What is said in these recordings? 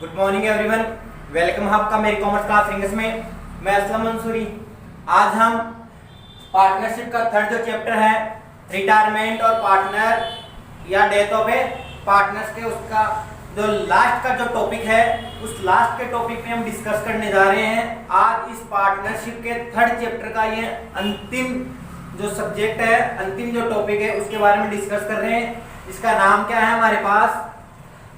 Good morning everyone, welcome आपका मेरी commerce class English में। मैं असलम मंसूरी। आज हम पार्टनरशिप का थर्ड जो चैप्टर है रिटायरमेंट और पार्टनर या डेथ ऑफ ए पार्टनर्स के उसका जो लास्ट का जो टॉपिक है उस लास्ट के टॉपिक में हम डिस्कस करने जा रहे हैं। आज इस पार्टनरशिप के थर्ड चैप्टर का ये अंतिम जो सब्जेक्ट है, अंतिम जो टॉपिक है उसके बारे में डिस्कस कर रहे हैं। इसका नाम क्या है हमारे पास?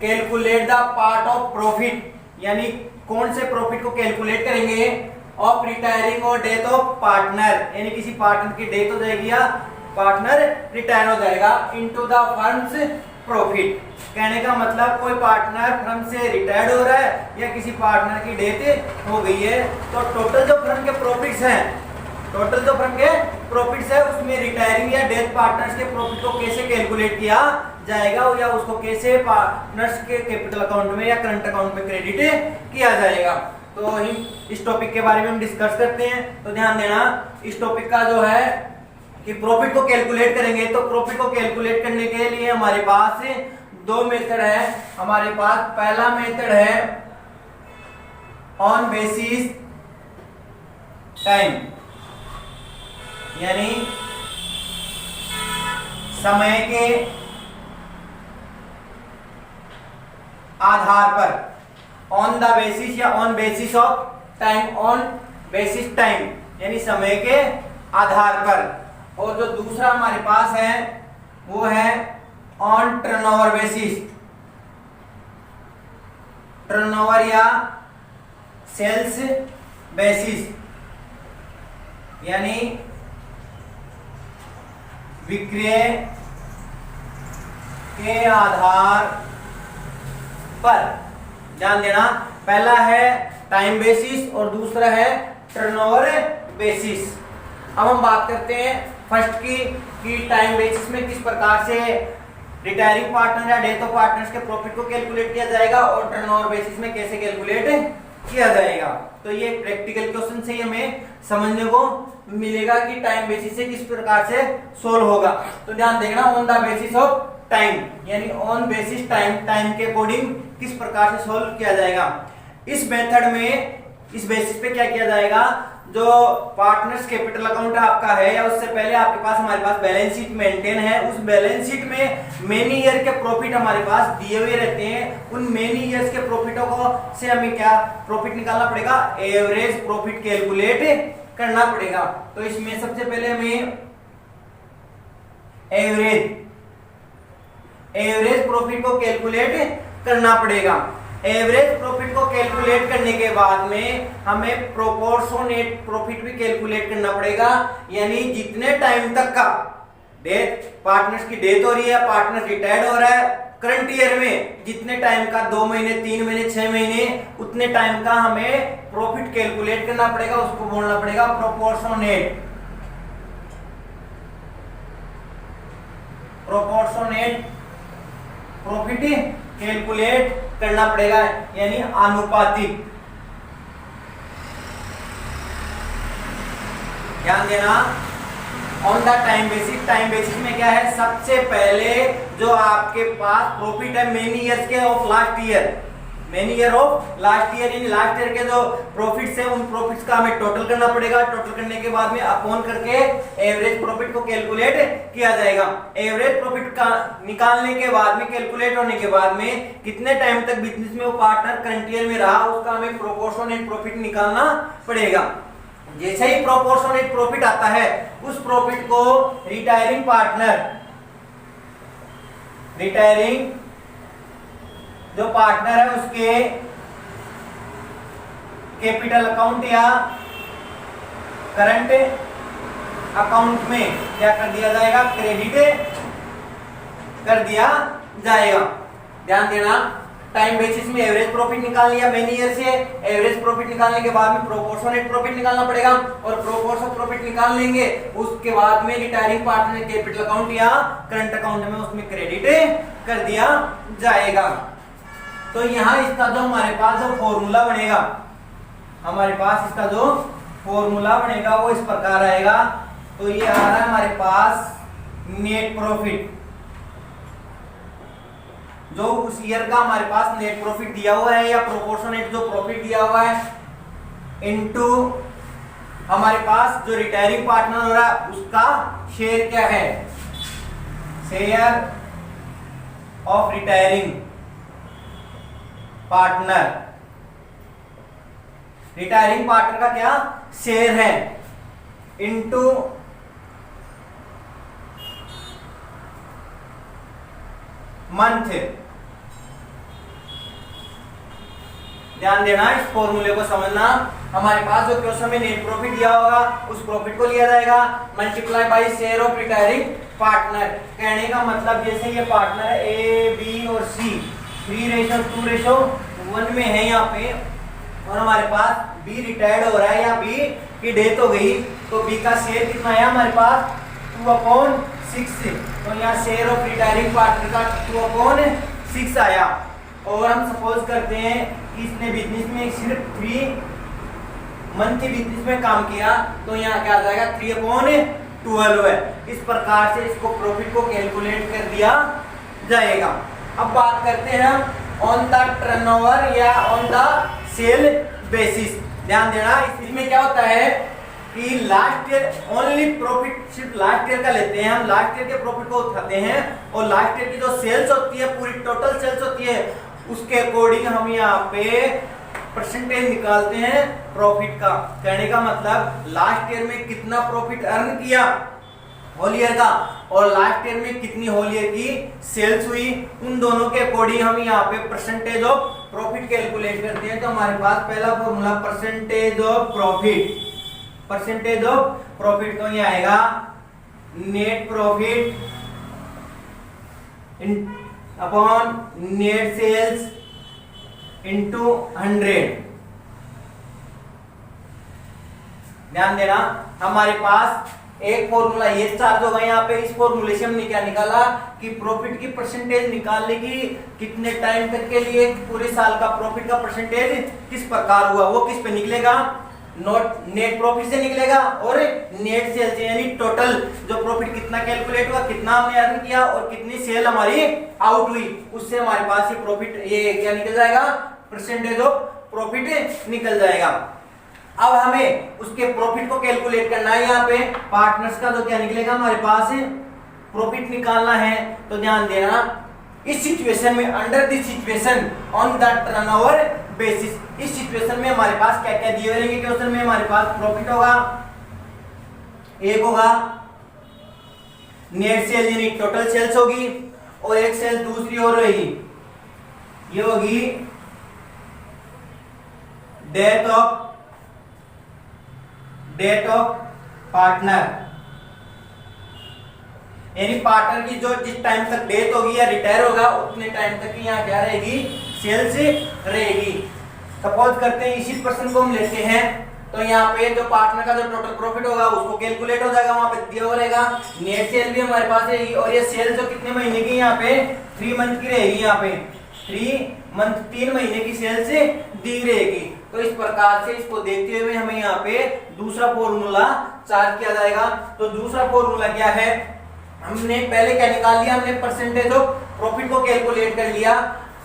Calculate the part of profit, यानी कौन से प्रॉफिट को कैलकुलेट करेंगे ऑफ रिटायरिंग और डेथ ऑफ पार्टनर, यानी किसी पार्टनर की डेथ हो जाएगी या पार्टनर रिटायर हो जाएगा इनटू द फर्म्स प्रॉफिट। कहने का मतलब कोई पार्टनर फर्म से रिटायर्ड हो रहा है या किसी पार्टनर की डेथ हो गई है तो टोटल जो फर्म के प्रॉफिट्स हैं, टोटल जो फर्म के प्रॉफिट्स है उसमें रिटायरिंग या डेथ पार्टनर्स के प्रॉफिट को कैसे कैलकुलेट किया जाएगा या उसको कैसे पार्टनर्स के कैपिटल अकाउंट में या करंट अकाउंट में क्रेडिट किया जाएगा। तो हम इस टॉपिक के बारे में हम डिस्कस करते हैं। तो ध्यान देना, इस टॉपिक का जो है कि प्रॉफिट को कैलकुलेट करेंगे तो प्रॉफिट को कैलकुलेट करने के लिए हमारे पास दो मेथड है। हमारे पास पहला मेथड है ऑन बेसिस टाइम, यानी समय के आधार पर, ऑन द बेसिस या on basis of time, on basis time यानी समय के आधार पर। और जो दूसरा हमारे पास है वो है ऑन टर्नओवर बेसिस, टर्नओवर या सेल्स बेसिस, यानी विक्रय के आधार पर। ध्यान देना, पहला है टाइम बेसिस और दूसरा है टर्नओवर बेसिस। अब हम बात करते हैं फर्स्ट की कि टाइम बेसिस में किस प्रकार से रिटायरिंग पार्टनर या डेथ ऑफ पार्टनर्स के प्रॉफिट को कैलकुलेट किया जाएगा और टर्नओवर बेसिस में कैसे कैलकुलेट किया जाएगा। तो ये प्रैक्टिकल क्वेश्चन से हमें समझने को मिलेगा कि टाइम बेसिस से किस प्रकार से सोल्व होगा। तो ध्यान देना, on the basis of time यानी ऑन बेसिस टाइम, टाइम के अकॉर्डिंग किस प्रकार से सोल्व किया जाएगा। इस मेथड में इस बेसिस पे क्या किया जाएगा, जो पार्टनर्स कैपिटल अकाउंट आपका है या उससे पहले आपके पास हमारे पास बैलेंस शीट मेंटेन है, उस बैलेंस शीट में मेनी ईयर के प्रॉफिट हमारे पास दिए हुए रहते हैं। उन मेनी ईयर्स के प्रॉफिटों को से हमें क्या प्रॉफिट निकालना पड़ेगा, एवरेज प्रॉफिट कैलकुलेट करना पड़ेगा। तो इसमें सबसे पहले हमें एवरेज प्रॉफिट को कैलकुलेट करना पड़ेगा। एवरेज प्रॉफिट को कैलकुलेट करने के बाद में हमें प्रोपोर्शनेट प्रॉफिट भी कैलकुलेट करना पड़ेगा, यानी जितने टाइम तक का डेथ पार्टनर्स की डेथ हो रही है, पार्टनर रिटायर्ड हो रहा है करंट ईयर में, जितने टाइम का 2 महीने 3 महीने 6 महीने उतने टाइम का हमें प्रॉफिट कैलकुलेट करना पड़ेगा, उसको बोलना पड़ेगा प्रोपोर्शनेट। प्रोपोर्शनेट प्रॉफिट कैलकुलेट करना पड़ेगा, यानी आनुपातिक। ध्यान देना, on the time basis, time basis में क्या है, सबसे पहले जो आपके पास प्रॉफिट है मेनी ईयर्स के of last year, many year of last year, यानी लास्ट ईयर के जो प्रॉफिट्स है उन प्रॉफिट्स का हमें टोटल करना पड़ेगा। टोटल करने के बाद में अपॉन करके एवरेज प्रॉफिट को कैलकुलेट किया जाएगा। एवरेज प्रॉफिट का निकालने के बाद में, कैलकुलेट होने के बाद में कितने टाइम तक बिजनेस में वो पार्टनर करंट ईयर में रहा उसका हमें प्रोपोर्शनेट प्रॉफिट निकालना पड़ेगा। जैसे ही प्रोपोर्शनेट प्रॉफिट आता है उस प्रॉफिट को रिटायरिंग पार्टनर, रिटायरिंग जो पार्टनर है उसके कैपिटल अकाउंट या करंट अकाउंट में क्या कर दिया जाएगा, क्रेडिट कर दिया जाएगा। ध्यान देना, टाइम बेसिस में एवरेज प्रॉफिट निकाल लिया मेनी ईयर से, एवरेज प्रॉफिट निकालने के बाद में प्रोपोर्शनेट प्रॉफिट निकालना पड़ेगा और प्रोपोर्शनल प्रॉफिट निकाल लेंगे उसके बाद में रिटायरिंग पार्टनर कैपिटल अकाउंट या करंट अकाउंट में उसमें क्रेडिट कर दिया जाएगा। तो यहाँ इसका जो हमारे पास जो फॉर्मूला बनेगा, हमारे पास इसका जो फॉर्मूला बनेगा वो इस प्रकार आएगा। तो ये आ रहा है हमारे पास नेट प्रॉफिट, जो उस ईयर का हमारे पास नेट प्रॉफिट दिया हुआ है या प्रोपोर्शनेट जो प्रॉफिट दिया हुआ है, इनटू हमारे पास जो रिटायरिंग पार्टनर हो रहा है उसका शेयर क्या है, share of retiring partner. Retiring partner का क्या शेयर है, इनटू मंथ। ध्यान देना, इस फॉर्मूले को समझना। हमारे पास जो क्वेश्चन में नेट प्रॉफिट दिया होगा उस प्रॉफिट को लिया जाएगा multiply by share of retiring partner. कहने का मतलब जैसे ये पार्टनर है ए बी और सी 3:2:1 में है यहाँ पे, और हमारे पास बी रिटायर्ड हो रहा है या बी की डेथ हो गई, तो बी का शेयर कितना आया हमारे पास 2/6। तो यहाँ शेयर ऑफ रिटायरिंग पार्टनर का 2/6 आया। और हम सपोज करते हैं कि इसने बिजनेस में सिर्फ 3 मंथ के बिजनेस में काम किया, तो यहाँ क्या आ जाएगा 3/12 है। इस प्रकार से इसको प्रॉफिट को कैलकुलेट कर दिया जाएगा। अब बात करते हैं ऑन द टर्नओवर या ऑन द सेल बेसिस। ध्यान देना, इसमें क्या होता है कि लास्ट ईयर ओनली प्रॉफिट सिर्फ लास्ट ईयर का लेते हैं हम, लास्ट ईयर के प्रॉफिट को उठाते हैं और लास्ट ईयर की जो सेल्स होती है, पूरी टोटल सेल्स होती है, उसके अकॉर्डिंग हम यहाँ पे परसेंटेज निकालते हैं प्रॉफिट का। कहने का मतलब लास्ट ईयर में कितना प्रॉफिट अर्न किया होल ईयर का और लास्ट ईयर में कितनी होल ईयर की सेल्स हुई, उन दोनों के अकॉर्डिंग हम यहाँ पे परसेंटेज ऑफ प्रॉफिट कैलकुलेट करते हैं। तो हमारे पास पहला formula percentage of profit, percentage of profit तो ये आएगा net profit upon net sales into 100। ध्यान देना, हमारे पास एक फॉर्मूला ये चार्ज होगा यहाँ पे। इस फॉर्मूले से हमने क्या निकाला कि प्रॉफिट की परसेंटेज निकालने की कितने टाइम तक के लिए पूरे साल का प्रॉफिट का परसेंटेज किस प्रकार हुआ, वो किस पे निकलेगा, नोट नेट प्रॉफिट से निकलेगा और नेट सेल से, यानी टोटल जो प्रॉफिट कितना कैलकुलेट हुआ, कितना हमने अर्न किया और कितनी सेल हमारी आउट हुई, उससे हमारे पास ये प्रॉफिट ये क्या निकल जाएगा, परसेंटेज ऑफ प्रॉफिट निकल जाएगा। अब हमें उसके प्रॉफिट को कैलकुलेट करना है। यहाँ पे पार्टनर्स का जो क्या निकलेगा हमारे पास प्रॉफिट निकालना है। तो ध्यान देना, इस सिचुएशन में under this situation on the turnover basis, इस सिचुएशन में हमारे पास क्या क्या दिए रहेंगे क्वेश्चन में, हमारे पास प्रॉफिट होगा, एक होगा नेट सेल यानी टोटल सेल्स होगी, और एक सेल दूसरी और रहेगी, ये होगी डेथ ऑफ पार्टनर, यानी पार्टनर की जो जिस टाइम तक डेथ होगी या रिटायर होगा उतने टाइम तक की यहाँ क्या रहेगी, सेल्स रहेगी। सपोज करते हैं इसी पर्सन को हम लेते हैं, तो यहाँ पे जो पार्टनर का जो टोटल प्रॉफिट होगा उसको कैलकुलेट हो जाएगा, वहां पे दिया हुआ रहेगा। नेट सेल भी हमारे पास रहेगी, और ये सेल जो कितने महीने की यहाँ पे 3 मंथ की रहेगी, यहाँ पे 3 महीने की सेल्स दी रहेगी। तो इस प्रकार से इसको देखते हुए हमें यहाँ पे दूसरा फॉर्मूला चार्ज किया जाएगा। तो दूसरा फॉर्मूला क्या है, हमने पहले क्या निकाल लिया, हमने परसेंटेज ऑफ प्रॉफिट को कैलकुलेट कर लिया।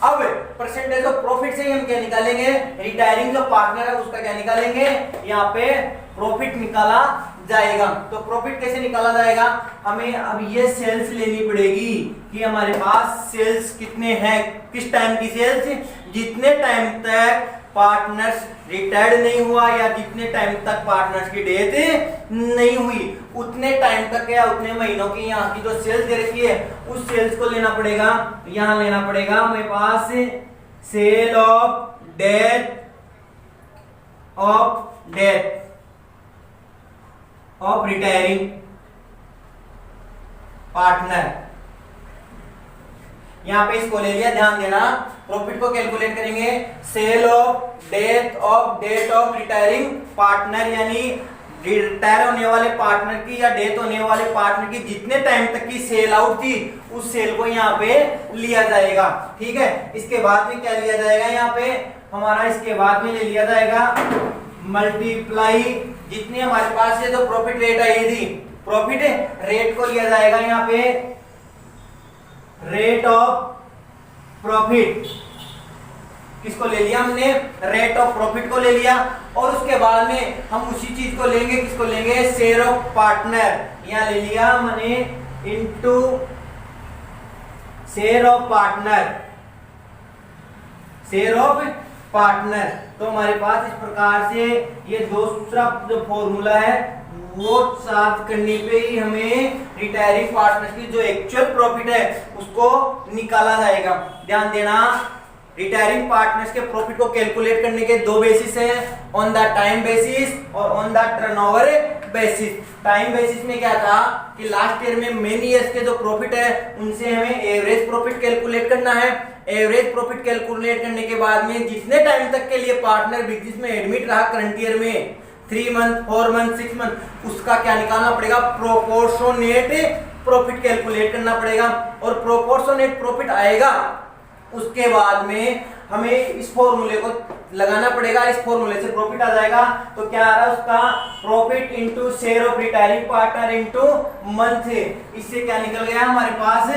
अब परसेंटेज ऑफ प्रॉफिट से ही हम क्या निकालेंगे, रिटायरिंग जो पार्टनर है उसका क्या निकालेंगे, यहाँ पे प्रॉफिट निकाला जाएगा। तो प्रॉफिट कैसे निकाला जाएगा, हमें अब ये सेल्स लेनी पड़ेगी कि हमारे पास सेल्स कितने हैं, किस टाइम की सेल्स, जितने टाइम तक पार्टनर्स रिटायर्ड नहीं हुआ या जितने टाइम तक पार्टनर्स की डेथ नहीं हुई, उतने टाइम तक या उतने महीनों की यहाँ की जो सेल्स दे रखी है उस सेल्स को लेना पड़ेगा। यहाँ लेना पड़ेगा हमारे पास sale of death of retiring partner, यहाँ पे इसको ले लिया। ध्यान देना, प्रॉफिट को कैलकुलेट करेंगे sale of death of retiring partner, यानी रिटायर होने वाले पार्टनर की या डेथ होने वाले पार्टनर की जितने टाइम तक की सेल आउट थी उस सेल को यहाँ पे लिया जाएगा। ठीक है, इसके बाद में क्या लिया जाएगा, यहाँ पे हमारा इसके बाद में ले लिया जाएगा मल्टीप्लाई जितनी हमारे पास से जो प्रॉफिट रेट आई थी, प्रॉफिट रेट को लिया जाएगा यहाँ पे रेट ऑफ प्रॉफिट किसको ले लिया हमने, रेट ऑफ प्रॉफिट को ले लिया। और उसके बाद में हम उसी चीज को लेंगे, किसको लेंगे, शेयर ऑफ पार्टनर, यहां ले लिया मैंने into share of partner, share of partner. तो हमारे पास इस प्रकार से ये दूसरा जो फॉर्मूला है वो साथ करने पे ही हमें रिटायरिंग पार्टनर्स की जो एक्चुअल प्रॉफिट है उसको निकाला जाएगा। ध्यान देना, रिटायरिंग पार्टनर्स के प्रॉफिट को कैलकुलेट करने के दो बेसिस हैं, ऑन द टाइम बेसिस और on the turnover basis. Time basis में क्या था कि लास्ट ईयर में मेनी ईयर्स के जो प्रॉफिट है उनसे हमें एवरेज प्रॉफिट कैलकुलेट करना है। एवरेज प्रॉफिट कैलकुलेट करने के बाद में जितने टाइम तक के लिए पार्टनर बिजनेस में एडमिट रहा करंट ईयर में, 3 मंथ, 4 मंथ, 6 मंथ, उसका क्या निकालना पड़ेगा, प्रोपोर्शनेट प्रॉफिट कैलकुलेट करना पड़ेगा। और प्रोपोर्शनेट प्रॉफिट आएगा उसके बाद में हमें इस फॉर्मूले को लगाना पड़ेगा। इस फॉर्मूले से प्रॉफिट आ जाएगा तो क्या आ रहा है उसका, profit into share of retiring partner into month. इससे क्या निकल गया हमारे पास,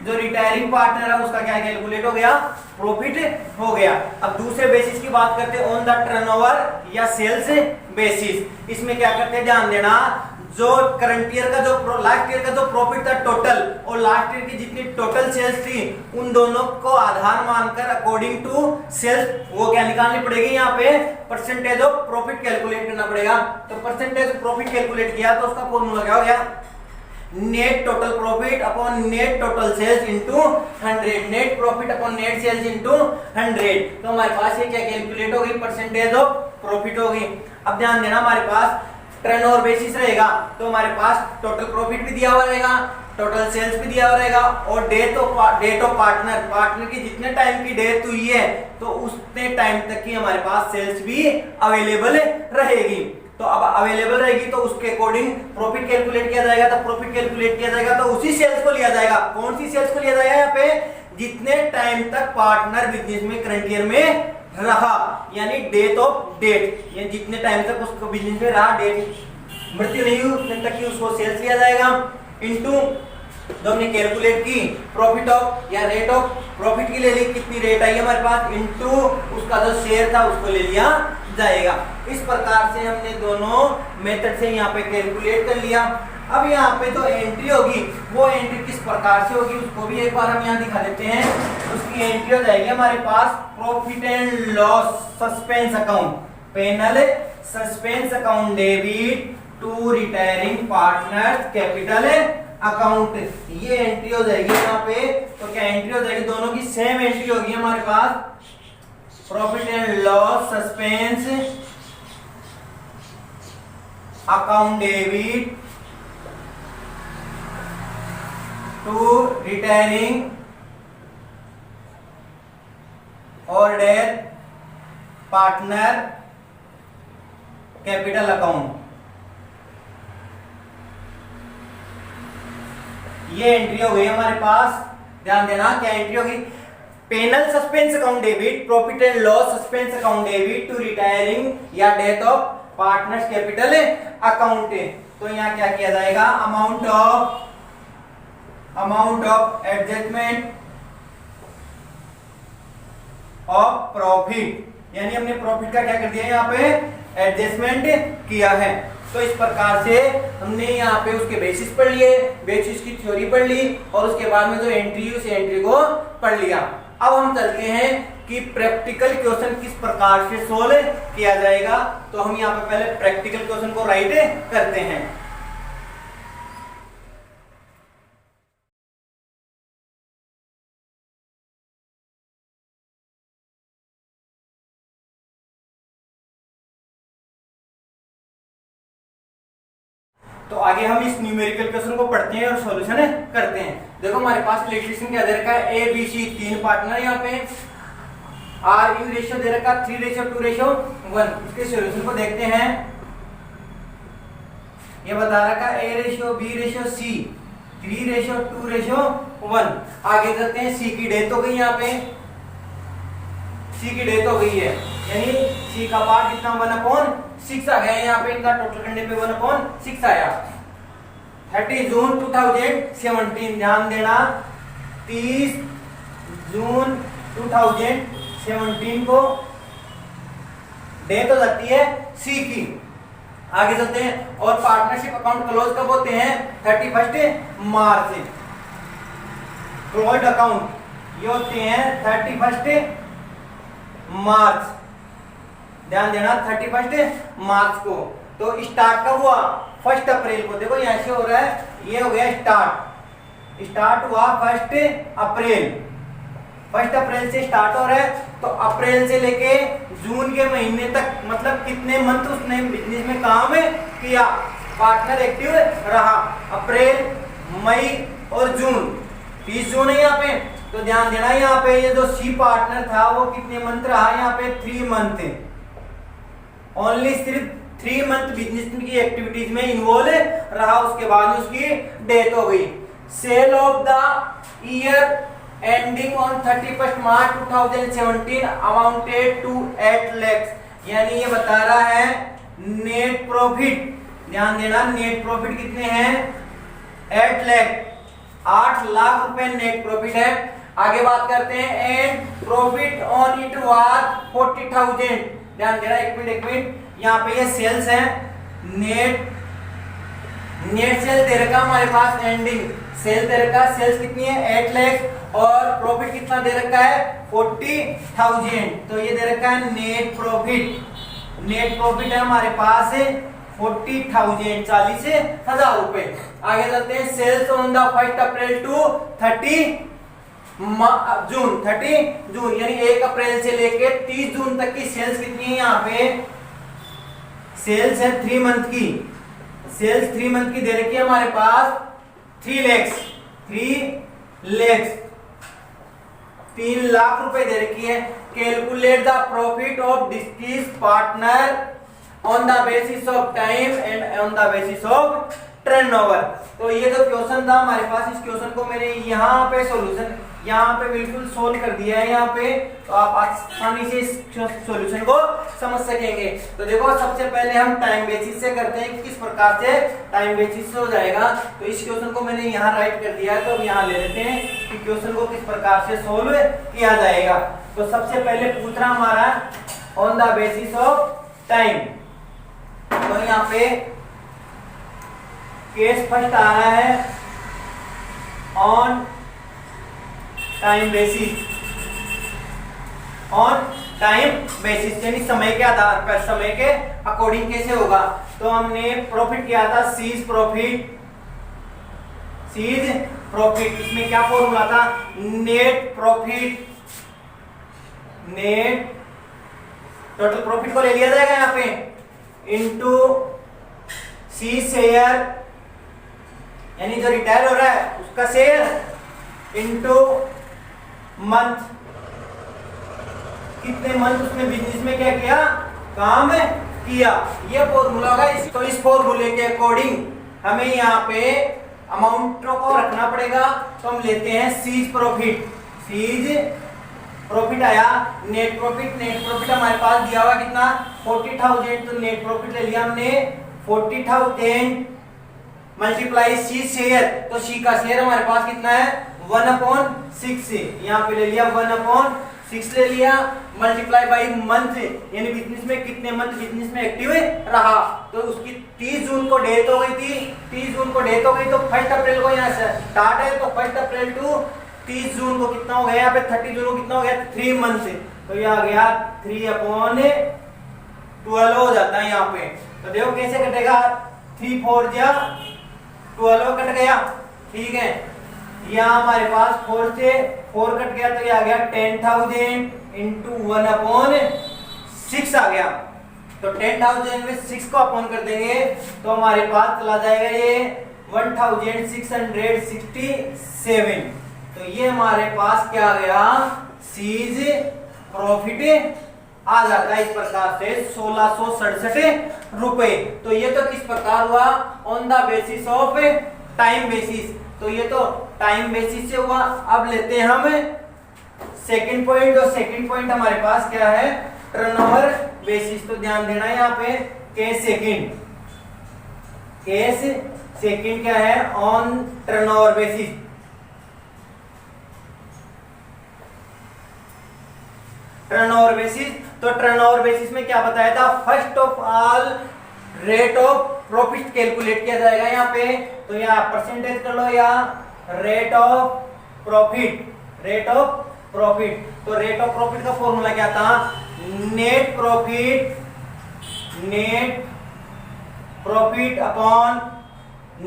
जो रिटायरिंग पार्टनर है उसका क्या कैलकुलेट हो गया, प्रॉफिट हो गया। अब दूसरे बेसिस की बात करते हैं, ऑन द टर्नओवर या सेल्स बेसिस। इसमें क्या करते हैं, ध्यान देना, जो करंट ईयर का जो लास्ट ईयर का जो प्रॉफिट था टोटल और लास्ट ईयर की जितनी टोटल सेल्स थी उन दोनों को आधार मानकर अकॉर्डिंग टू सेल्स वो क्या निकालनी पड़ेगी, यहाँ पे परसेंटेज ऑफ प्रॉफिट कैलकुलेट करना पड़ेगा। तो परसेंटेज ऑफ प्रॉफिट कैलकुलेट किया तो उसका फॉर्मूला क्या हो गया, net total profit upon net total sales into 100, net profit upon net sales into 100। तो हमारे पास ये क्या कैलकुलेट होगी, परसेंटेज ऑफ प्रॉफिट होगी। अब ध्यान देना, हमारे पास टर्नओवर बेसिस रहेगा तो हमारे पास टोटल प्रॉफिट भी दिया हुआ रहेगा, टोटल सेल्स भी दिया हुआ रहेगा और डेट ऑफ पार्टनर की जितने टाइम की डेथ हुई है तो उतने टाइम तक की हमारे पास सेल्स भी अवेलेबल रहेगी। तो अब अवेलेबल रहेगी तो उसके अकॉर्डिंग प्रॉफिट कैलकुलेट किया जाएगा। तो प्रॉफिट कैलकुलेट किया जाएगा तो उसी सेल्स को लिया जाएगा। कौन सी सेल्स को लिया जाएगा, यहाँ पे जितने टाइम तक पार्टनर बिजनेस में करंट ईयर में रहा, यानी डेट ऑफ डेट, यानी जितने टाइम तक उसको बिजनेस में रहा, डेट मृत्यु नहीं हुई उतने तक की उसको सेल्स लिया जाएगा। इनटू जो हमने कैलकुलेट की प्रॉफिट ऑफ या रेट ऑफ प्रॉफिट की ले ली, कितनी रेट आई हमारे पास, इनटू उसका जो शेयर था उसको ले लिया जाएगा। इस प्रकार से हमने दोनों मेथड से यहाँ पे कैलकुलेट कर लिया। अब यहाँ पे जो एंट्री होगी वो एंट्री किस प्रकार से होगी उसको भी एक बार हम यहाँ दिखा देते हैं। उसकी एंट्री हो जाएगी हमारे पास profit and loss suspense account, P and L suspense account debit to retiring partners capital account, ये एंट्री हो जाएगी यहाँ पे। तो क्या एंट्री हो जाएगी, दोनों की सेम एंट्री होगी हमारे पास, profit and loss suspense account debit to retiring और डेथ पार्टनर कैपिटल अकाउंट। ये एंट्री हो गई हमारे पास। ध्यान देना क्या एंट्री होगी, P and L suspense account debit, profit and loss suspense account debit to retiring या death of partners capital account. तो यहाँ क्या किया जाएगा, amount of adjustment of profit, यानी हमने प्रॉफिट का क्या कर दिया यहाँ पे, एडजस्टमेंट किया है। तो इस प्रकार से हमने यहाँ पे उसके बेसिस पढ़ लिए, बेसिस की थ्योरी पढ़ ली और उसके बाद में जो एंट्री उस एंट्री को पढ़ लिया। अब हम चलते हैं कि प्रैक्टिकल क्वेश्चन किस प्रकार से सोल्व किया जाएगा। तो हम यहाँ पे पहले प्रैक्टिकल क्वेश्चन को राइट करते हैं। तो आगे हम इस न्यूमेरिकल क्वेश्चन को पढ़ते हैं और सॉल्यूशन करते हैं। देखो हमारे पास इलेक्ट्रिशियन क्या दे रखा है, ए बी सी 3 पार्टनर यहाँ पे, आर यू रेशियो दे रखा 3:2:1। इसके सॉल्यूशन को देखते हैं। ये बता रखा A ratio B ratio C 3:2:1। आगे करते हैं, सी की डेथ हो गई, यहाँ पे सी की डेथ हो गई है, यानी सी का पार्ट कितना 1/6 आ गया। यहाँ पे इनका टोटल करने पे 1/6 आया। 30 जून 2017, ध्यान देना 30 जून 2017 को डेट हो जाती है सी की। आगे चलते हैं। और पार्टनरशिप अकाउंट क्लोज कब होते हैं? 31 मार्च। क्लोज्ड अकाउंट ये होते हैं 31 मार्च। ध्यान देना 31 मार्च को। तो स्टार्ट कब हुआ? 1 अप्रैल को। देखो यहाँ से हो रहा है, ये हो गया स्टार्ट हुआ 1 अप्रैल। 1 अप्रैल से स्टार्ट हो रहा है, तो अप्रैल से लेके जून के महीने तक मतलब कितने मंथ उसने बिजनेस में काम किया, पार्टनर एक्टिव रहा। अप्रैल, मई और जून, 30 जून है यहाँ पे। तो ध्यान देना यहाँ पे ये जो सी पार्टनर था वो कितने मंथ रहा? यहाँ पे 3 मंथ। ओनली सिर्फ 3 मंथ बिजनेस की एक्टिविटीज में इन्वॉल्व रहा, उसके बाद उसकी डेथ हो गई। Sale of the year ending on 31 March 2017 amounted to 8 lakhs। यानी ये बता रहा है नेट प्रॉफिट। ध्यान देना नेट प्रॉफिट कितने हैं? 8 लाख, 8 लाख रुपए नेट प्रॉफिट है। आगे बात करते हैं। And profit on it was 40,000। ध्यान देना, एक मिनट यहाँ पे ये सेल्स है। नेट सेल दे रखा हमारे पास, एंडिंग सेल दे रखा। सेल्स कितनी है? 8 लाख। और प्रॉफिट कितना दे रखा है? 40,000। तो ये दे रखा है नेट प्रॉफिट। नेट प्रॉफिट है हमारे पास 40,000, 40,000 रुपए। आगे चलते हैं। Sales on the 1 April to 30 June, यानी 1 अप्रैल से लेके 30 जून तक की सेल्स कितनी है? यहाँ पे सेल्स है 3 मंथ की। सेल्स 3 मंथ की दे रखी है हमारे पास 3 लाख रुपए दे रखी है। Calculate the profit of deceased partner on the basis of time and on the basis of turnover. तो ये जो क्वेश्चन था हमारे पास, इस क्वेश्चन को मैंने यहाँ पे सॉल्यूशन यहाँ पे बिल्कुल सोल्व कर दिया है यहाँ पे, तो आप आसानी से इस सॉल्यूशन को समझ सकेंगे। तो देखो सबसे पहले हम टाइम बेसिस से करते हैं, किस प्रकार से टाइम बेसिस से हो जाएगा। तो इस क्वेश्चन को मैंने यहाँ राइट कर दिया है, तो अब यहाँ ले लेते हैं कि क्वेश्चन को किस प्रकार से सोल्व किया जाएगा। तो सबसे पहले पूछ रहा हमारा on the basis of time. तो यहाँ पे केस फर्स्ट आ रहा है on time basis. On time basis यानी समय के आधार पर, समय के अकॉर्डिंग कैसे होगा। तो हमने प्रॉफिट किया था सीज प्रॉफिट। इसमें क्या फॉर्मूला था? Net profit, net total profit को ले लिया जाएगा यहाँ पे इनटू सी शेयर, यानी जो रिटायर हो रहा है उसका शेयर, इनटू मंथ, कितने मंथ उसने बिजनेस में क्या किया, काम किया। ये फॉर्मूला होगा। तो इस फॉर्मूले के अकॉर्डिंग हमें यहाँ पे अमाउंट को रखना पड़ेगा। तो हम लेते हैं सीज प्रॉफिट आया। नेट प्रॉफिट हमारे पास दिया हुआ कितना? 40,000। तो नेट प्रॉफिट ले लिया हमने 40,000 मल्टीप्लाई सी शेयर। तो सी का शेयर हमारे पास कितना है? 1/6। यहाँ पे ले लिया 1/6 ले लिया, मल्टीप्लाई बाई मंथ, यानी बिजनेस में कितने मंथ बिजनेस में एक्टिव रहा। तो उसकी 30 जून को डेथ हो गई थी। 30 जून को डेथ हो गई, तो 1 अप्रैल को यहाँ से स्टार्ट है। तो 1 अप्रैल टू 30 जून को कितना हो गया? यहाँ पे 30 जून को कितना हो गया? 3 मंथ। तो ये आ गया 3/12 हो जाता है यहाँ पे। तो देखो कैसे कटेगा? 3 4 12 कट गया, ठीक है। यहाँ हमारे पास 4 से 4 कट गया, तो ये आ गया 10,000 इंटू 1/6 आ गया। तो 10,000 में 6 को अपॉन कर देंगे तो हमारे पास चला जाएगा ये 1,667। तो ये हमारे पास क्या आ गया? सीज प्रॉफिट आ जाता है इस प्रकार से 1667 रुपए। तो ये तो किस प्रकार हुआ? On the basis of time basis. तो ये तो टाइम बेसिस से हुआ। अब लेते हैं हम सेकंड पॉइंट, और सेकंड पॉइंट हमारे पास क्या है? Turnover basis. तो ध्यान देना यहाँ पे केस सेकंड क्या है? On turnover basis. Turnover basis. तो टर्नओवर बेसिस में क्या बताया था, first of all rate of profit calculate किया जाएगा यहाँ पे। तो यहाँ परसेंटेज कर लो या rate of profit, rate of profit. तो रेट ऑफ प्रॉफिट का फॉर्मूला क्या था, net profit, net profit upon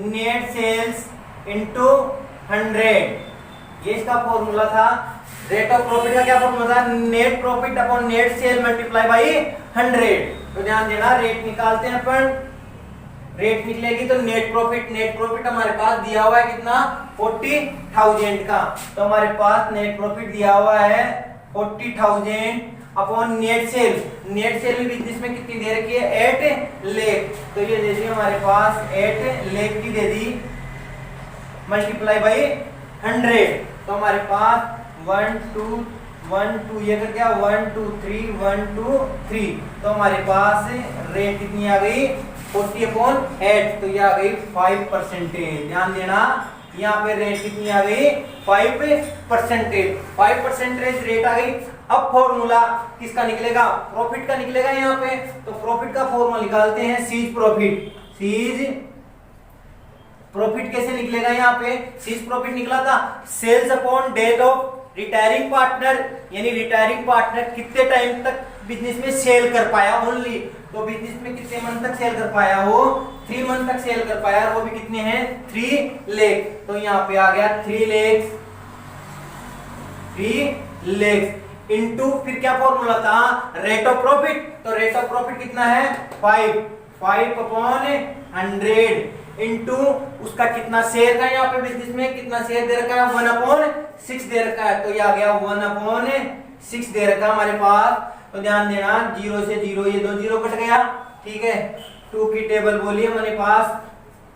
net sales into 100, ये इसका फॉर्मूला था। रेट ऑफ प्रॉफिट का क्या फॉर्मूला था, net profit upon net cell multiply by 100। तो ध्यान देना, रेट निकालते हैं अपन, रेट निकलेगी तो नेट प्रॉफिट, नेट प्रॉफिट हमारे पास दिया हुआ है कितना, 40,000 का। तो हमारे पास नेट प्रॉफिट दिया हुआ है 40,000 upon net cell. Net cell भी बिजनेस में कितनी दे रखी है, 8 लाख। तो ये दे दी हमारे पास 8 लाख की दे दी, मल्टीप्लाई बाई 100। तो हमारे पास 1 2 ये कर गया 1 2 3 1 2 3। तो हमारे पास रेट कितनी आ गई, 40/8। तो ये आ गई 5%। ध्यान देना, यहाँ पे रेट कितनी आ गई, 5%। 5% रेट आ गई। अब फॉर्मूला किसका निकलेगा, प्रॉफिट का निकलेगा यहाँ पे। तो प्रॉफिट का फॉर्मूला निकालते हैं, सीज प्रॉफिट। सीज प्रॉफिट कैसे निकलेगा, यहाँ पे सीज प्रॉफिट निकला था sales upon date of retiring partner, यानी रिटायरिंग पार्टनर कितने टाइम तक बिजनेस में सेल कर पाया ओनली। तो बिजनेस में कितने मंथ तक सेल कर पाया, वो 3 मंथ तक सेल कर पाया, वो भी कितने हैं, 3 लाख। तो यहाँ पे आ गया 3 लाख इनटू, फिर क्या फॉर्मूला था, रेट ऑफ प्रॉफिट। तो रेट ऑफ प्रॉफिट कितना है, 5/100 इनटू उसका कितना शेयर का, यहाँ पे बिजनेस में कितना शेयर दे रखा है, 1/6 दे रखा है। तो ये आ गया 1/6 दे रखा हमारे पास। तो ध्यान देना, 0 से 0 ये 2 0 कट गया, ठीक है। 2 की टेबल बोली हमारे पास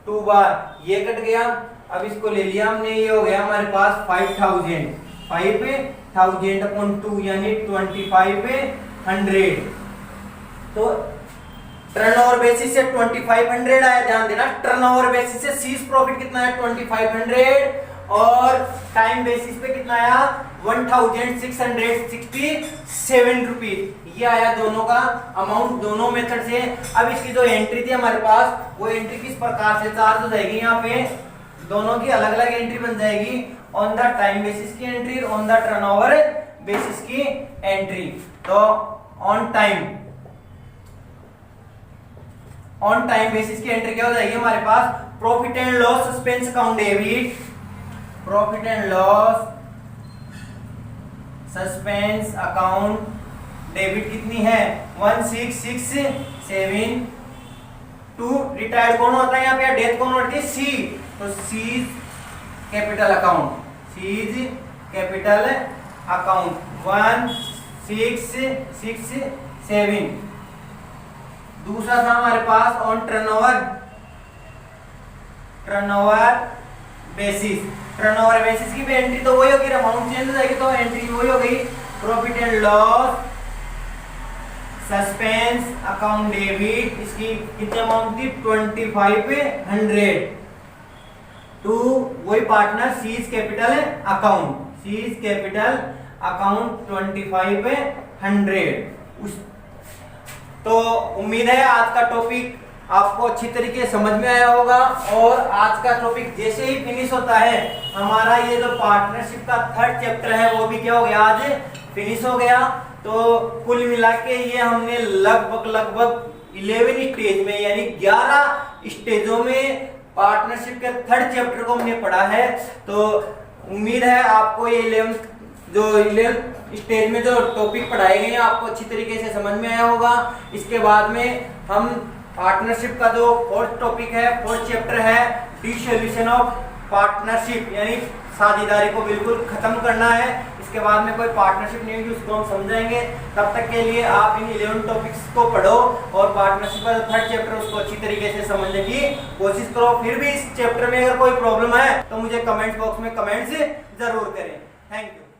2 बार, ये कट गया। अब इसको ले लिया हमने, ये हो गया हमारे पास 5,000 अपॉन 2 यानी 25/100। तो टर्नओवर बेसिस से 2500 आया। ध्यान देना, टर्नओवर बेसिस से सीज प्रॉफिट कितना है, 2500, और टाइम बेसिस पे कितना आया, 1667 रुपीज। ये आया दोनों का अमाउंट, दोनों मेथड से। अब इसकी जो एंट्री थी हमारे पास, वो एंट्री किस प्रकार से चार्ज हो जाएगी, यहाँ पे दोनों की अलग अलग एंट्री बन जाएगी, ऑन द टाइम बेसिस की entry, on the turnover basis की एंट्री। तो ऑन टाइम बेसिस की एंट्री क्या हो जाएगी हमारे पास, profit and loss suspense account debit, profit and loss suspense account debit कितनी है, 1667। रिटायर्ड कौन होता है यहाँ पे, डेथ कौन होती है, सी। तो seize capital account, seize capital account 1667। दूसरा था हमारे pass on turnover basis. Turnover basis की भी एंट्री तो वही होगी, अमाउंट चेंज हो जाएगी तो एंट्री वही हो गई, profit and loss suspense account debit. इसकी कितनी अमाउंट थी, 2500 टू वही partner seize capital account, seize capital account 2500। तो उम्मीद है आज का टॉपिक आपको अच्छी तरीके से समझ में आया होगा। और आज का टॉपिक जैसे ही फिनिश होता है, हमारा ये जो पार्टनरशिप का 3rd चैप्टर है वो भी क्या हो गया, आज फिनिश हो गया। तो कुल मिला के ये हमने लगभग 11 स्टेज में, यानी 11 स्टेजों में पार्टनरशिप के 3rd चैप्टर को हमने पढ़ा है। तो उम्मीद है आपको ये 11th स्टेज में जो टॉपिक पढ़ाए गए हैं आपको अच्छी तरीके से समझ में आया होगा। इसके बाद में हम पार्टनरशिप का जो 4th टॉपिक है, 4th चैप्टर है, डिसोल्यूशन ऑफ पार्टनरशिप, यानी साझेदारी को बिल्कुल खत्म करना है। इसके बाद में कोई पार्टनरशिप नहीं होगी, उसको हम समझाएंगे। तब तक के लिए आप इन 11 टॉपिक्स को पढ़ो और पार्टनरशिप का 3rd चैप्टर उसको अच्छी तरीके से समझने की कोशिश करो। फिर भी इस चैप्टर में अगर कोई प्रॉब्लम है तो मुझे कमेंट बॉक्स में कमेंट्स जरूर करें। Thank you.